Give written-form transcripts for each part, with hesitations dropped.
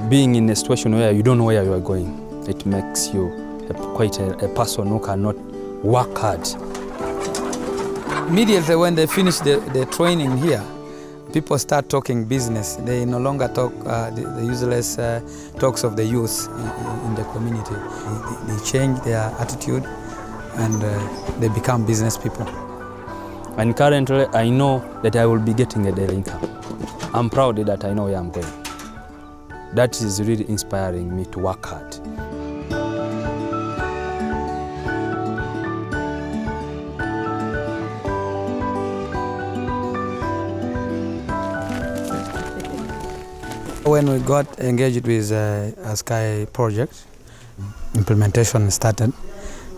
being in a situation where you don't know where you are going, it makes you quite a person who cannot work hard. Immediately when they finish the training here, people start talking business. They no longer talk the useless talks of the youth in the community. They change their attitude and they become business people. And currently I know that I will be getting a daily income. I'm proud that I know where I'm going. That is really inspiring me to work hard. When we got engaged with a Sky project, implementation started,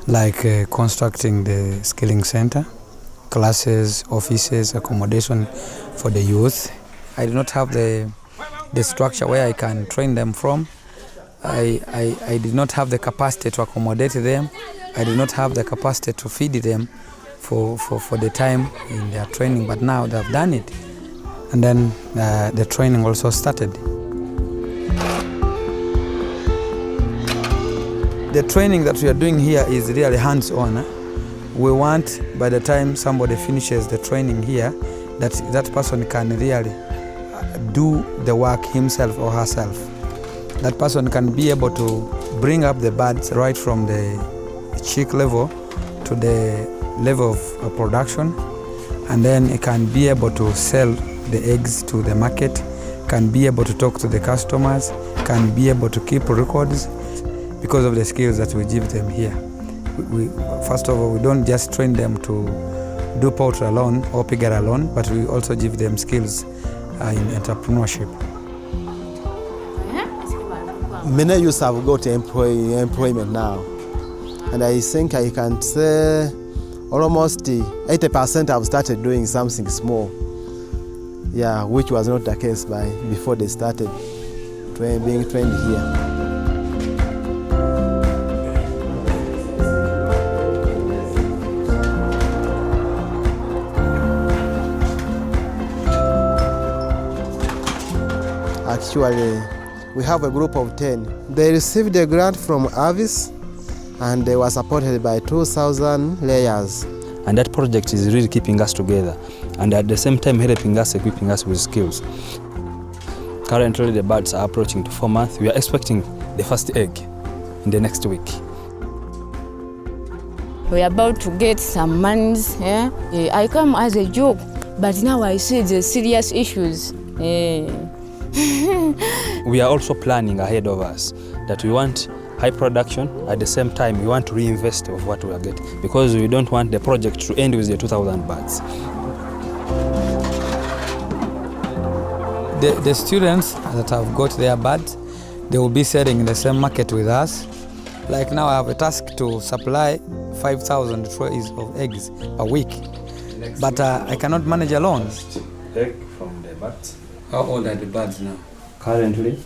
like constructing the skilling center, classes, offices, accommodation for the youth. I do not have the structure where I can train them from. I did not have the capacity to accommodate them. I did not have the capacity to feed them for the time in their training, but now they have done it. And then the training also started. The training that we are doing here is really hands-on. We want, by the time somebody finishes the training here, that person can really do the work himself or herself. That person can be able to bring up the birds right from the chick level to the level of production, and then it can be able to sell the eggs to the market, can be able to talk to the customers, can be able to keep records because of the skills that we give them here. First of all, we don't just train them to do poultry alone or piggery alone, but we also give them skills in entrepreneurship. Many youths have got employment now, and I think I can say almost 80% have started doing something small. Yeah, which was not the case before they started being trained here. Actually, we have a group of 10. They received a grant from Avis and they were supported by 2,000 layers. And that project is really keeping us together and at the same time helping us, equipping us with skills. Currently the birds are approaching to 4 months. We are expecting the first egg in the next week. We are about to get some monies. Yeah? I come as a joke, but now I see the serious issues. We are also planning ahead of us that we want high production. At the same time, we want to reinvest of what we are getting because we don't want the project to end with the 2,000 birds. The students that have got their birds, they will be selling in the same market with us. Like now I have a task to supply 5,000 trays of eggs a week, but I cannot manage alone. Egg from the birds. How old are the birds now? Currently.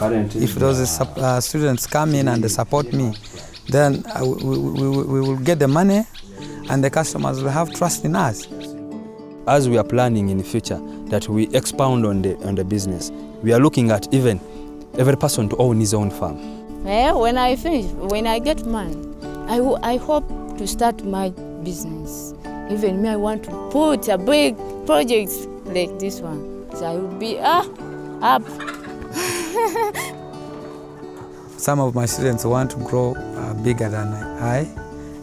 If those students come in and they support me, then we will get the money and the customers will have trust in us. As we are planning in the future that we expound on the business, we are looking at even every person to own his own farm. Yeah, when I finish, when I get money, I hope to start my business. Even me, I want to put a big project like this one. So I will be up. Some of my students want to grow bigger than I.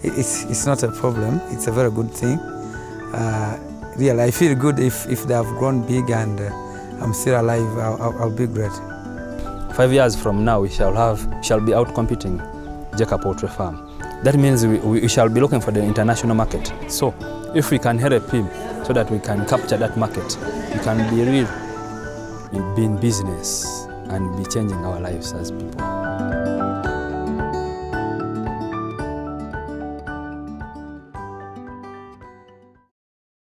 It's not a problem. It's a very good thing. Really, I feel good if they have grown big and I'm still alive. I'll be great. 5 years from now, we shall be out competing Jacob Poultry Farm. That means we shall be looking for the international market. So, if we can help him so that we can capture that market, we can be real in business and be changing our lives as people.